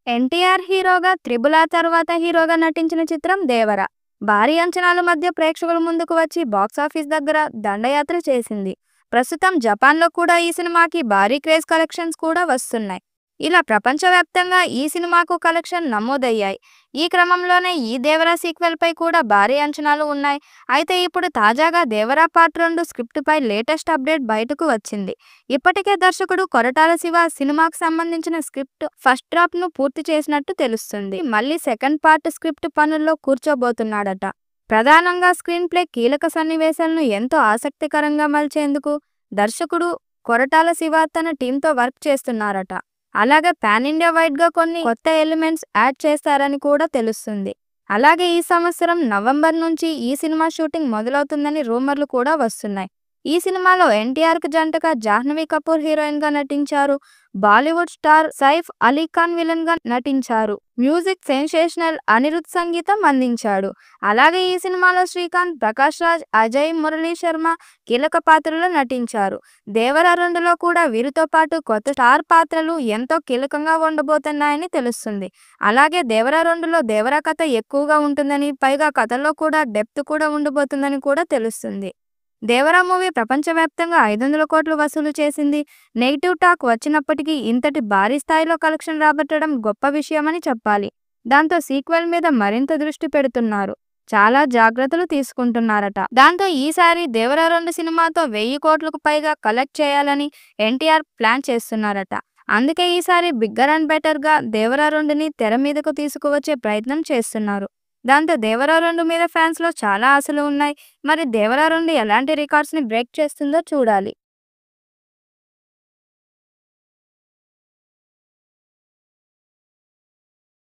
ఎన్టీఆర్ హీరోగా 'triple R' తర్వాత హీరోగా నటించిన చిత్రం 'దేవర'. భారీ అంచనాల మధ్య ప్రేక్షకుల ముందుకు వచ్చి బాక్సాఫీస్ దగ్గర దండయాత్ర చేసింది. ప్రస్తుతం జపాన్‌లో కూడా ఈ సినిమాకి భారీ క్రేజ్ కలెక్షన్స్ కూడా వస్తున్నాయి. ఇలా ప్రపంచవ్యాప్తంగా ఈ సినిమాకు కలెక్షన్ నమోదయ్యాయి. ఈ క్రమంలోనే ఈ 'దేవర' సీక్వెల్‌పై కూడా భారీ అంచనాలు ఉన్నాయి. అయితే ఇప్పుడు తాజాగా 'దేవర పార్ట్ 2' స్క్రిప్ట్‌పై లేటెస్ట్ అప్డేట్ బయటకు వచ్చింది. ఇప్పటికే దర్శకుడు కొరటాల శివ సినిమాకు సంబంధించిన స్క్రిప్ట్ ఫస్ట్ డ్రాఫ్ట్‌ను పూర్తి చేసినట్టు తెలుస్తుంది. మళ్ళీ సెకండ్ పార్ట్ స్క్రిప్ట్ పనుల్లో కూర్చోబోతున్నాడట. ప్రధానంగా స్క్రీన్ ప్లే కీలక సన్నివేశాలను ఎంతో ఆసక్తికరంగా మలిచేందుకు దర్శకుడు కొరటాల శివ తన టీంతో వర్క్ చేస్తున్నారట. అలాగే పాన్ ఇండియా వైడ్‌గా కొన్ని కొత్త ఎలిమెంట్స్ యాడ్ చేస్తారని కూడా తెలుస్తుంది. అలాగే ఈ సంవత్సరం నవంబర్ నుంచి ఈ సినిమా షూటింగ్ మొదలవుతుందని రూమర్లు కూడా వస్తున్నాయి. ఈ సినిమాలో ఎన్టీఆర్‌కి జంటగా జాహ్నవి కపూర్ హీరోయిన్‌గా నటించారు. బాలీవుడ్ స్టార్ సైఫ్ అలీ ఖాన్ విలన్‌గా నటించారు. మ్యూజిక్ సెన్సేషనల్ అనిరుద్ సంగీతం అందించాడు. అలాగే ఈ సినిమాలో శ్రీకాంత్, ప్రకాష్ రాజ్, అజయ్, మురళీ శర్మ కీలక పాత్రల్లో నటించారు. 'దేవర 2'లో కూడా వీరితో పాటు కొత్త స్టార్ పాత్రలు ఎంతో కీలకంగా ఉండబోతున్నాయని తెలుస్తుంది. అలాగే 'దేవర 2'లో దేవర కథ ఎక్కువగా ఉంటుందని, పైగా కథలో కూడా డెప్త్ కూడా ఉండబోతుందని కూడా తెలుస్తుంది. 'దేవర' మూవీ ప్రపంచవ్యాప్తంగా 500 కోట్లు వసూలు చేసింది. నెగిటివ్ టాక్ వచ్చినప్పటికీ ఇంతటి భారీ స్థాయిలో కలెక్షన్ రాబట్టడం గొప్ప విషయమని చెప్పాలి. దాంతో సీక్వెల్ మీద మరింత దృష్టి పెడుతున్నారు. చాలా జాగ్రత్తలు తీసుకుంటున్నారట. దాంతో ఈసారి 'దేవర 2' సినిమాతో 1000 కోట్లకు పైగా కలెక్ట్ చేయాలని ఎన్టీఆర్ ప్లాన్ చేస్తున్నారట. అందుకే ఈసారి బిగ్గర్ అండ్ బెటర్‌గా 'దేవర 2'ని తెర మీదకు తీసుకువచ్చే ప్రయత్నం చేస్తున్నారు. దాంతో 'దేవర 2' మీద ఫ్యాన్స్‌లో చాలా ఆశలు ఉన్నాయి. మరి 'దేవర 2' ఎలాంటి రికార్డ్స్‌ని బ్రేక్ చేస్తుందో చూడాలి.